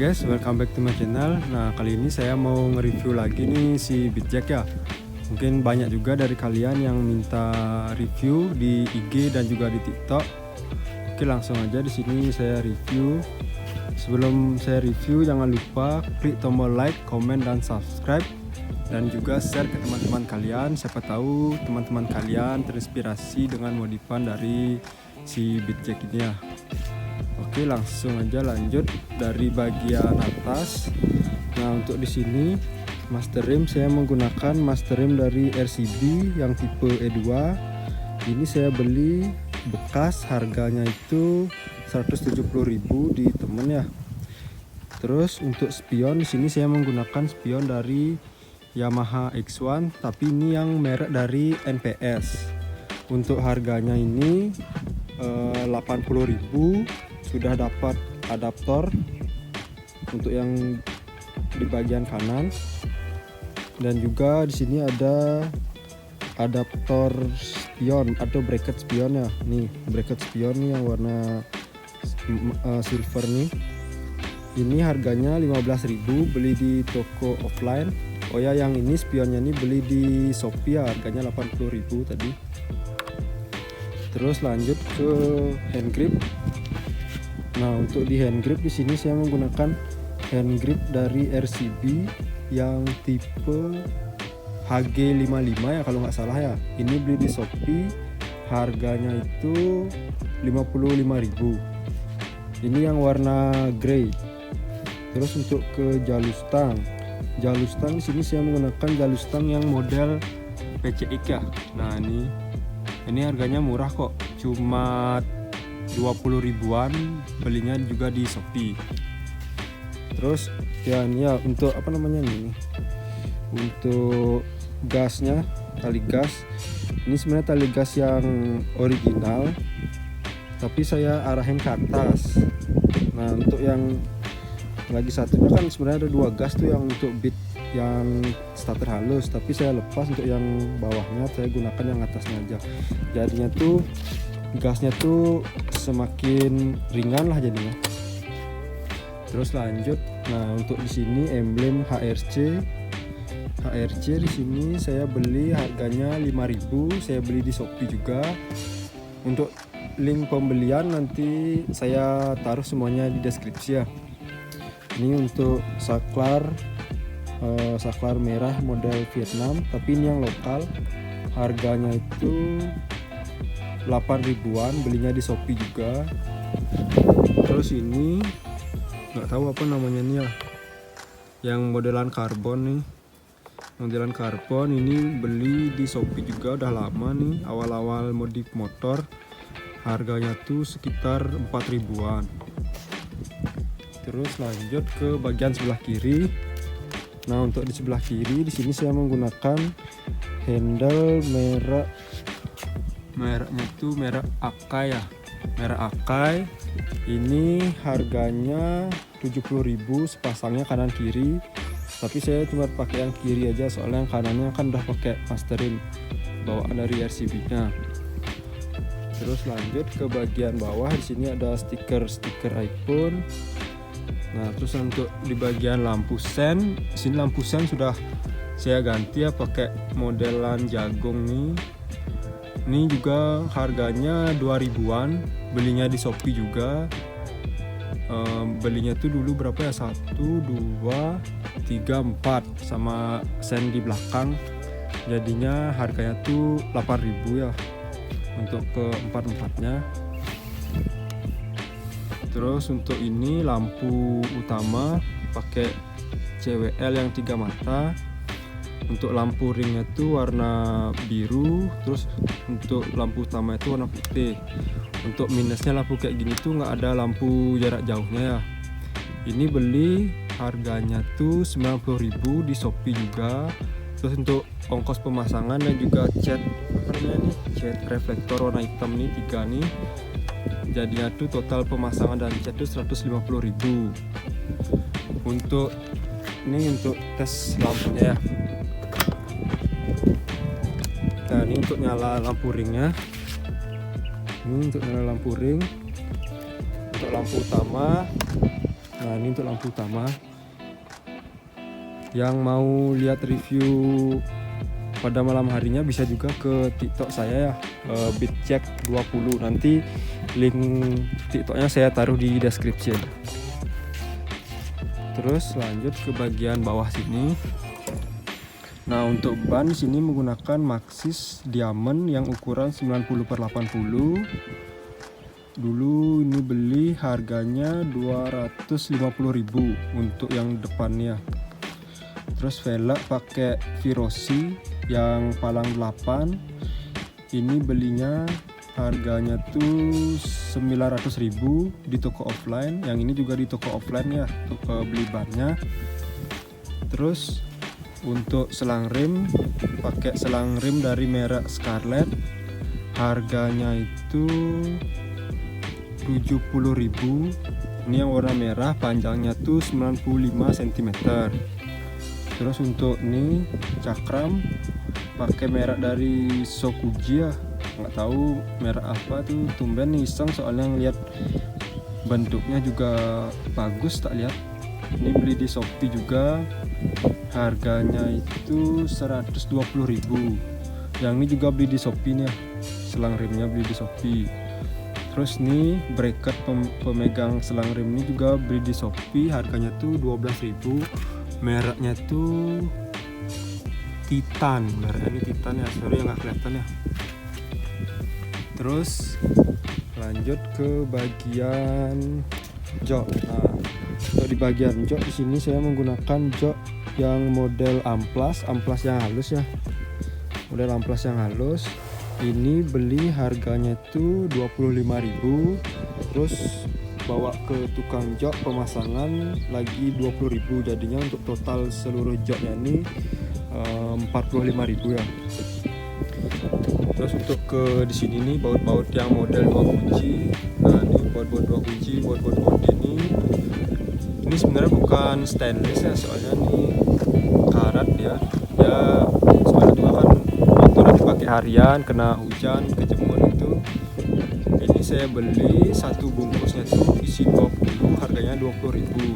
guys, welcome back to my channel. Nah, kali ini saya mau nge-review lagi nih si Bitjack ya. Mungkin banyak juga dari kalian yang minta review di IG dan juga di TikTok. Oke, langsung aja di sini saya review. Sebelum saya review, jangan lupa klik tombol like, comment, dan subscribe, dan juga share ke teman-teman kalian. Siapa tahu teman-teman kalian terinspirasi dengan modifan dari si Bitjack ini ya. Oke, langsung aja lanjut dari bagian atas. Nah, untuk di sini master rim saya menggunakan master rim dari RCB yang tipe E2. Ini saya beli bekas, harganya itu 170.000 di temen ya. Terus untuk spion di sini saya menggunakan spion dari Yamaha X1, tapi ini yang merek dari NPS. Untuk harganya ini 80.000. Sudah dapat adaptor untuk yang di bagian kanan, dan juga di sini ada adaptor spion atau bracket spion ya. Nih bracket spion nih yang warna silver nih. Ini harganya 15.000, beli di toko offline. Oh ya, yang ini spionnya nih beli di Shopee ya, harganya 80.000 tadi. Terus lanjut ke hand grip. Nah, untuk di hand grip di sini saya menggunakan hand grip dari RCB yang tipe HG55 ya kalau nggak salah ya. Ini beli di Shopee, harganya itu 55.000. Ini yang warna grey. Terus untuk ke jalur stang di sini saya menggunakan jalur stang yang model PCX ya. Nah, ini harganya murah kok, cuma 20 ribuan, belinya juga di Shopee. Terus ya ini ya untuk apa namanya nih, untuk gasnya, tali gas ini sebenarnya tali gas yang original, tapi saya arahin ke atas. Nah, untuk yang lagi satunya kan sebenarnya ada dua gas tuh, yang untuk bit yang starter halus, tapi saya lepas. Untuk yang bawahnya saya gunakan yang atasnya aja, jadinya tuh gasnya tuh semakin ringan lah jadinya. Terus lanjut, nah untuk di sini emblem HRC di sini saya beli harganya 5.000, saya beli di Shopee juga. Untuk link pembelian nanti saya taruh semuanya di deskripsi ya. Ini untuk saklar merah model Vietnam, tapi ini yang lokal, harganya itu 8 ribuan, belinya di Shopee juga. Terus ini nggak tahu apa namanya nih ya, yang modelan karbon nih, modelan karbon ini beli di Shopee juga, udah lama nih, awal-awal modif motor, harganya tuh sekitar 4 ribuan. Terus lanjut ke bagian sebelah kiri. Nah, untuk di sebelah kiri di sini saya menggunakan handle mereknya itu merek Akai ya, merek Akai. Ini harganya 70.000 sepasangnya kanan kiri, tapi saya cuma pakai yang kiri aja soalnya yang kanannya kan udah pakai master rim bawaan dari RCB nya. Terus lanjut ke bagian bawah, di sini ada stiker iPhone. Nah, terus untuk di bagian lampu sen, di sini lampu sen sudah saya ganti ya, pakai modelan jagung nih. Ini juga harganya 2 ribuan, belinya di Shopee juga. Belinya tuh dulu berapa ya, 1, 2, 3, 4 sama sen di belakang, jadinya harganya tuh 8.000 ya untuk ke 4-4-nya. Terus untuk ini lampu utama pakai CWL yang 3 mata. Untuk lampu ringnya itu warna biru, terus untuk lampu utama itu warna putih. Untuk minusnya lampu kayak gini tuh nggak ada lampu jarak jauhnya ya. Ini beli harganya tuh 90.000 di Shopee juga. Terus untuk ongkos pemasangan dan juga cat reflektor warna hitam nih 3 nih, jadinya tuh total pemasangan dan cat tuh 150.000. Untuk ini untuk tes lampunya ya. Nah, ini untuk nyala lampu ringnya. Ini untuk nyala lampu ring. Untuk lampu utama Nah ini untuk lampu utama. Yang mau lihat review pada malam harinya bisa juga ke TikTok saya ya, BitCheck20. Nanti link TikToknya saya taruh di description. Terus lanjut ke bagian bawah sini. Nah untuk ban sini menggunakan Maxxis Diamond yang ukuran 90/80. Dulu ini beli harganya 250.000 untuk yang depannya. Terus velg pakai Virosi yang palang 8. Ini belinya harganya tuh 900.000 di toko offline. Yang ini juga di toko offline ya, untuk beli bannya. Terus untuk selang rem pakai selang rem dari merek Scarlett. Harganya itu 70.000. Ini yang warna merah, panjangnya tuh 95 cm. Terus untuk ini cakram pakai merek dari Sokuji ya, nggak tahu merek apa tuh, tumben nih iseng soalnya ngeliat bentuknya juga bagus tak lihat. Ini beli di Shopee juga, harganya itu 120.000. Yang ini juga beli di Shopee nih ya, selang remnya beli di Shopee. Terus nih bracket pemegang selang rem ini juga beli di Shopee, harganya tuh 12.000. Mereknya tuh Titan, mereknya ini Titan ya, sorry nggak kelihatan ya. Terus lanjut ke bagian jok. Nah, untuk di bagian jok di sini saya menggunakan jok yang model amplas yang halus ya, model amplas yang halus. Ini beli harganya tuh 25.000. Terus bawa ke tukang jok pemasangan lagi 20.000, jadinya untuk total seluruh joknya ini 45.000 ya. Terus untuk ke di sini nih baut-baut yang model 2 kunci. Nah ini baut-baut 2 kunci, baut-baut bodi ini sebenarnya bukan stainless ya, soalnya ini karat ya. Soalnya juga kan motornya dipakai harian, kena hujan, kejemur itu. Ini saya beli satu bungkusnya tuh isi 20, harganya 20.000.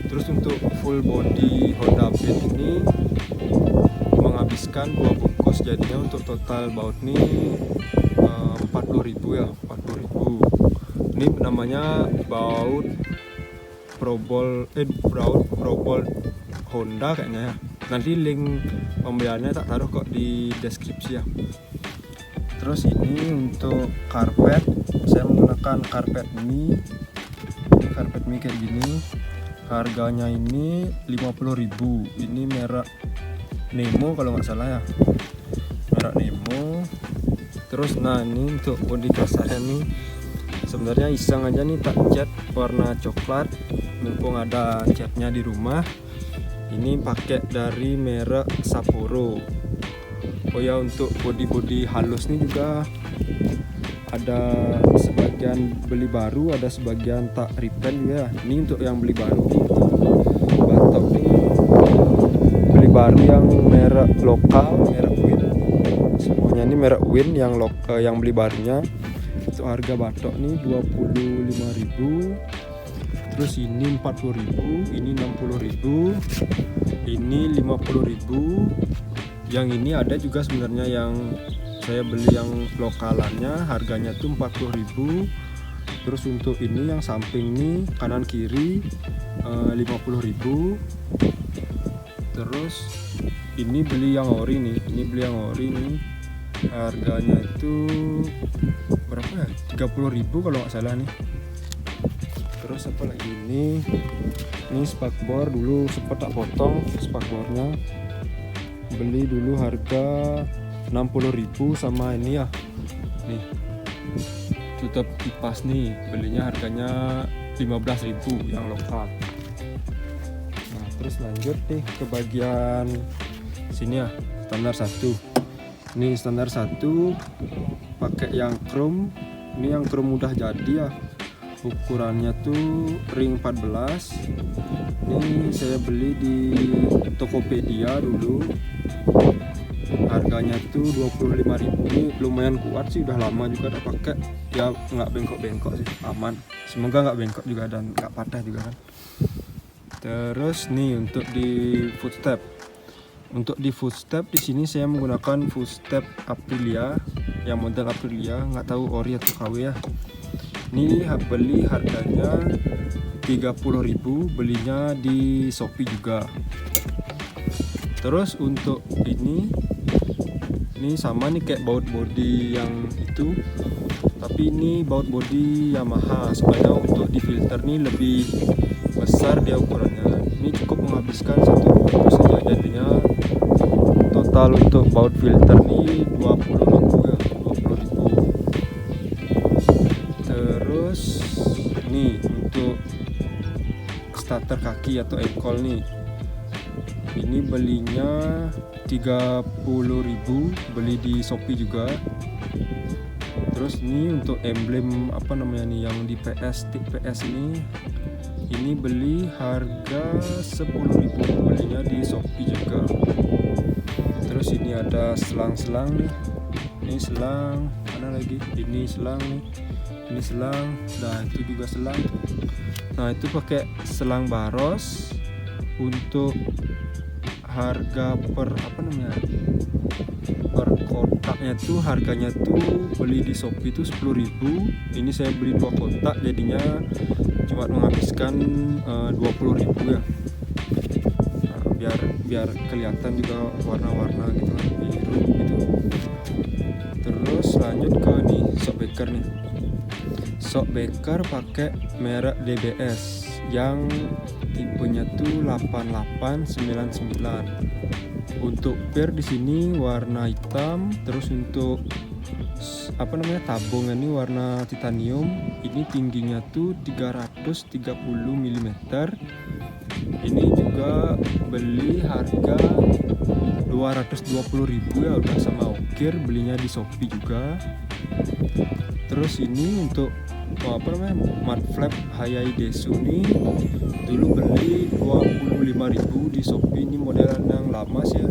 Terus untuk full body Honda Beat ini menghabiskan 2 bungkus, jadinya untuk total baut ini 40.000 ya, 40.000. Ini namanya baut Probol Honda kayaknya ya. Nanti link pembeliannya tak taruh kok di deskripsi ya. Terus ini untuk karpet, saya menggunakan karpet mie. Ini karpet mie kayak gini, harganya ini 50.000. Ini merek Nemo kalau nggak salah ya, merek Nemo. Terus nah ini untuk bodi kasarnya nih, sebenarnya iseng aja nih tak cat warna coklat, mumpung ada catnya di rumah. Ini pakai dari merek Sapporo. Oh ya, untuk bodi-bodi halus nih juga ada sebagian beli baru, ada sebagian tak repaint juga. Ini untuk yang beli baru, batok nih beli baru yang merek lokal, merek Win. Semuanya ini merek Win yang beli barunya. Untuk harga batok nih 25.000. Terus ini 40.000, ini 60.000, ini 50.000. Yang ini ada juga sebenarnya yang saya beli yang lokalannya, harganya tuh 40.000. Terus untuk ini yang samping nih kanan kiri 50.000. Terus ini beli yang ori nih, harganya itu berapa ya, 30.000 kalau nggak salah nih. Terus apa lagi ini spakbor, dulu sempat tak potong spakbornya, beli dulu harga 60.000. Sama ini ya, nih tutup kipas nih, belinya harganya 15.000 yang lokal. Nah terus lanjut nih ke bagian sini ya, standar 1. Ini standar 1 pakai yang chrome. Ini yang chrome udah jadi ya, ukurannya tuh ring 14. Ini saya beli di Tokopedia dulu, harganya harganya tuh 25.000. Ini lumayan kuat sih, udah lama juga udah pakai, ya nggak bengkok-bengkok sih, aman, semoga nggak bengkok juga dan nggak patah juga kan. Terus nih untuk di footstep, di sini saya menggunakan footstep Aprilia, yang model Aprilia, nggak tahu ori atau KW ya. Ini beli harganya 30.000, belinya di Shopee juga. Terus untuk ini sama nih kayak baut body yang itu, tapi ini baut body Yamaha. Sebenarnya untuk di filter nih lebih besar dia ukurannya. Ini cukup menghabiskan 1 bungkus saja, jadinya total untuk baut filter nih 20.000 ya, 20.000. Terus nih untuk starter kaki atau ekol nih, ini belinya 30.000, beli di Shopee juga. Terus ini untuk emblem apa namanya nih yang di stick PS ini beli harga 10.000, belinya di Shopee juga. Terus ini ada selang-selang nih, ini selang mana lagi, ini selang nih, ini selang, nah itu juga selang. Nah itu pakai selang baros. Untuk harga per kotaknya tuh, harganya tuh beli di Shopee tuh 10.000. Ini saya beli 2 kotak, jadinya cuma menghabiskan 20.000 ya. Nah, biar kelihatan juga warna-warna gitu kan, biru gitu. Terus lanjut ke nih shockbreaker nih. Shockbreaker pakai merek DBS yang tipenya tuh 8899. Untuk per di sini warna hitam, terus untuk tabung ini warna titanium. Ini tingginya tuh 330 mm. Ini juga beli harga 220.000 ya, udah sama ongkir, belinya di Shopee juga. Terus ini untuk mud flap Hayai Desu nih, dulu beli 25.000 di Shopee. Ini modelan yang lama sih ya,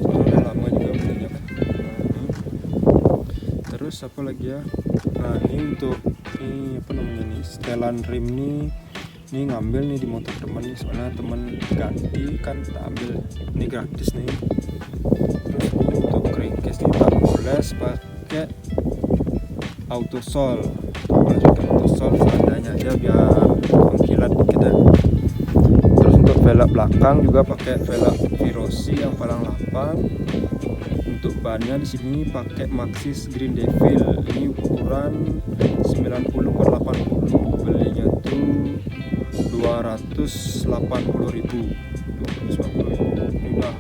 soalnya lama juga belinya kan. Terus apa lagi ya, nah ini untuk nih setelan rim nih, ini ngambil nih di motor temen nih, soalnya temen ganti kan, kita ambil ini gratis nih. Terus ini untuk crankcase nih, tak poles pakai autosol, seadanya aja biar mengkilat dikit ya. Terus untuk velg belakang juga pakai velg Virosi yang paling lapang. Untuk bannya di sini pakai Maxxis Green Devil, ini ukuran 90/80, belinya tuh 280.000. Ini udah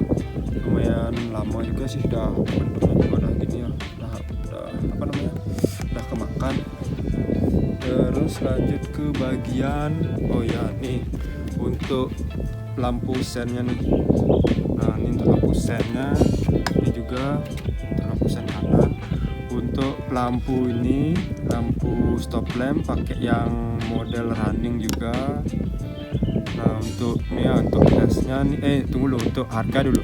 lumayan lama juga sih, udah bentuknya juga udah gini ya, udah kemakan. Terus lanjut ke bagian nih untuk lampu sennya nih. Nah ini untuk lampu sennya, ini juga untuk lampu sen kanan. Untuk lampu ini, lampu stop lamp pakai yang model running juga. Nah untuk tesnya nih, tunggu dulu, untuk harga dulu.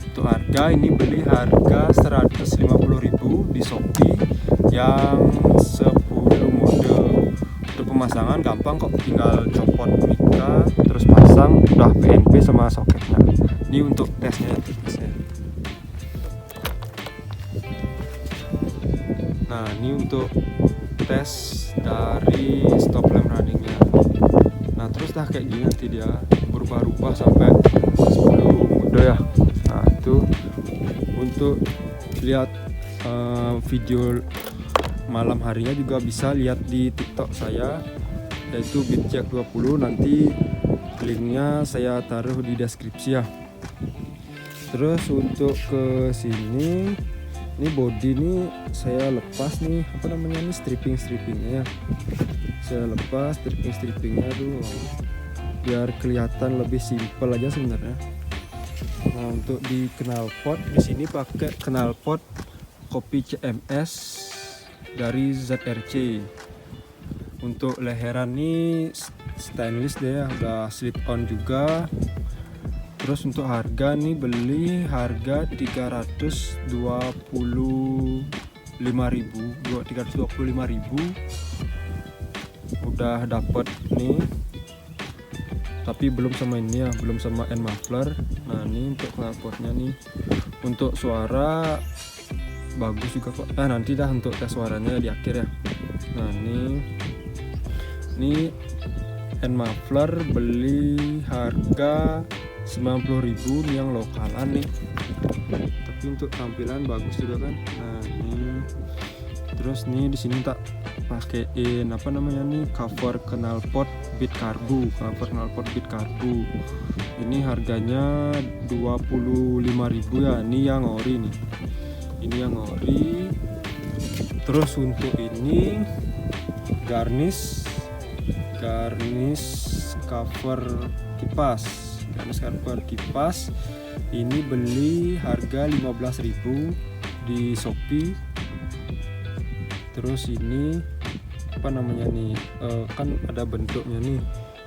Untuk harga ini beli harga 150.000 di Shopee yang 10 mode. Untuk pemasangan gampang kok, tinggal copot mika terus pasang, udah PNP sama soketnya. Ini untuk tesnya. Nah ini untuk tes dari stop lamp runningnya. Nah terus dah kayak gini nanti dia berubah-ubah sampai 10 mode ya. Nah itu untuk lihat video malam harinya juga bisa lihat di TikTok saya, yaitu BeatJack20. Nanti linknya saya taruh di deskripsi ya. Terus untuk ke sini, ini body nih saya lepas nih strippingnya ya. Saya lepas strippingnya tuh biar kelihatan lebih simpel aja sebenarnya. Nah untuk di knalpot di sini pakai knalpot kopi CMS dari ZRC. Untuk leheran nih stainless deh ya, udah slip on juga. Terus untuk harga nih, beli harga 325.000 udah dapet nih, tapi belum sama ini ya, belum sama end muffler. Nah ini untuk knalpotnya nih, untuk suara bagus juga kok. Nanti dah untuk tes suaranya di akhir ya. Nah ini end muffler beli harga 90.000 nih yang lokalan nih, tapi untuk tampilan bagus juga kan. Nah ini terus nih di sini tak pakein apa namanya nih, cover knalpot bit karbu, ini harganya 25.000 ya. Ini yang ori nih, ini yang ori. Terus untuk ini garnish cover kipas, ini beli harga 15.000 di Shopee. Terus ini apa namanya nih, kan ada bentuknya nih,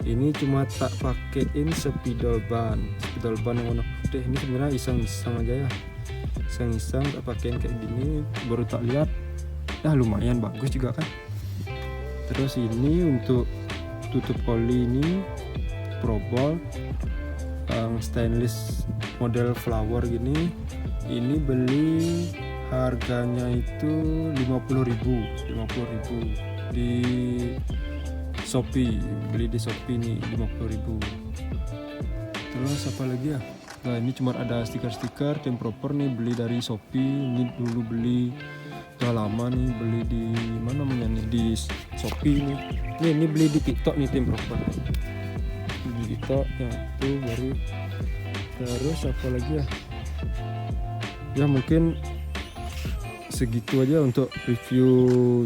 ini cuma tak pakein spidol ban yang warna putih. Ini sebenarnya iseng-iseng aja ya, iseng tak pakein kayak gini, baru tak lihat lumayan bagus juga kan. Terus ini untuk tutup oli ini Probol yang stainless model flower gini, ini beli harganya itu 50.000 di Shopee, beli di Shopee nih 50.000. Terus apa lagi ya, nah ini cuma ada stiker tim proper nih, beli dari Shopee. Ini dulu beli udah lama nih, beli di mana namanya nih, di Shopee nih. Ini beli di TikTok nih, tim proper di TikTok yang itu baru. Terus apa lagi ya, mungkin segitu aja untuk review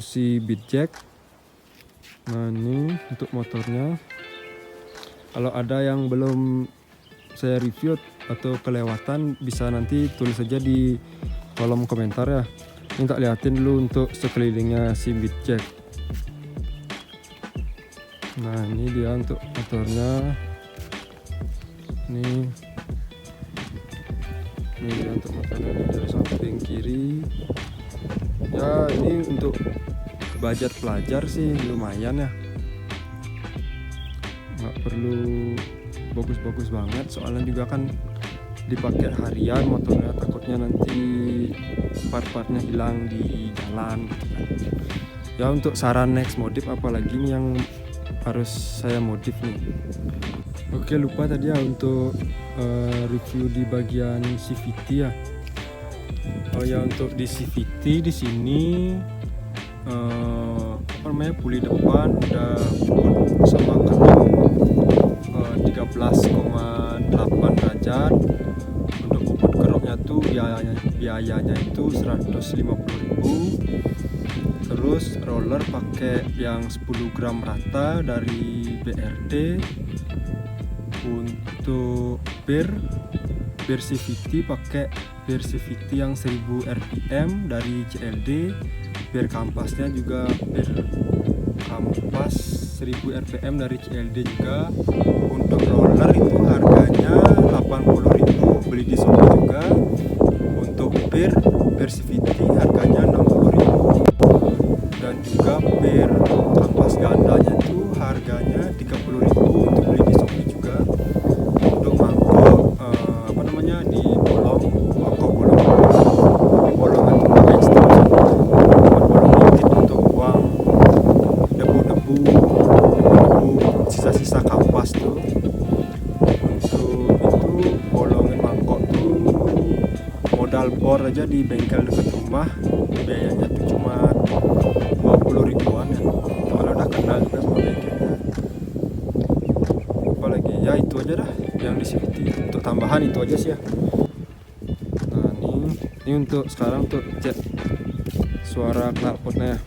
si Beatjack. Nah ini untuk motornya, kalau ada yang belum saya review atau kelewatan bisa nanti tulis saja di kolom komentar ya. Ini tak liatin dulu untuk sekelilingnya si Beatjack. Nah ini dia untuk motornya, ini dia untuk motornya dari samping kiri ya. Ini untuk budget pelajar sih lumayan ya, nggak perlu bagus-bagus banget, soalnya juga kan dipakai harian motornya, takutnya nanti part-partnya hilang di jalan gitu kan. Ya untuk saran next modif apalagi nih yang harus saya modif nih. Oke, lupa tadi ya untuk review di bagian CVT ya. Oh ya, untuk di CVT di sini apa namanya, puli depan udah sama kanal 13,8 derajat. Untuk bobot keroknya tuh biayanya itu 150.000. Terus roller pakai yang 10 gram rata dari BRD. Untuk bir CVT pakai bir CVT yang 1000 rpm dari CLD. Bir kampasnya juga bir kampas 1000 rpm dari CLD juga. Untuk roller itu harganya 80.000, beli di Shopee juga. Untuk bir CVT harganya 60.000, dan juga bir kampas gandanya itu harganya 30.000 untuk beli di Shopee juga. Untuk mangkok apa namanya, di bolong itu nggak ekstrim, bolong dikit untuk buang debu sisa-sisa kampas tuh. Untuk itu bolongin mangkok tuh modal bor aja di bengkel dekat rumah, biayanya tuh cuma 20.000-an ya, kalau udah kenal juga sama bengkelnya. Apalagi ya itu aja dah yang di CVT. Untuk tambahan itu aja sih ya. Nah ini untuk sekarang untuk cek suara knalpotnya ya.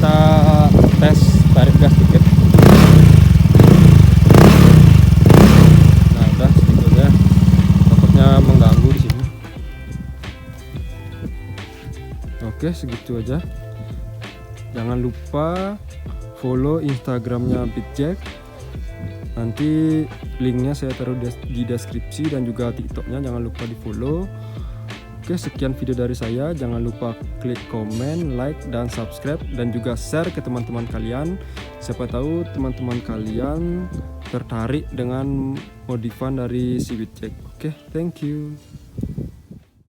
kita tes tarik gas dikit. Nah udah segitu aja, takutnya mengganggu di sini. Oke segitu aja. Jangan lupa follow Instagramnya Bitjack. Nanti linknya saya taruh di deskripsi, dan juga TikToknya jangan lupa di follow. Oke, sekian video dari saya. Jangan lupa klik komen, like, dan subscribe, dan juga share ke teman-teman kalian. Siapa tahu teman-teman kalian tertarik dengan modifan dari si Bitjack. Oke, thank you.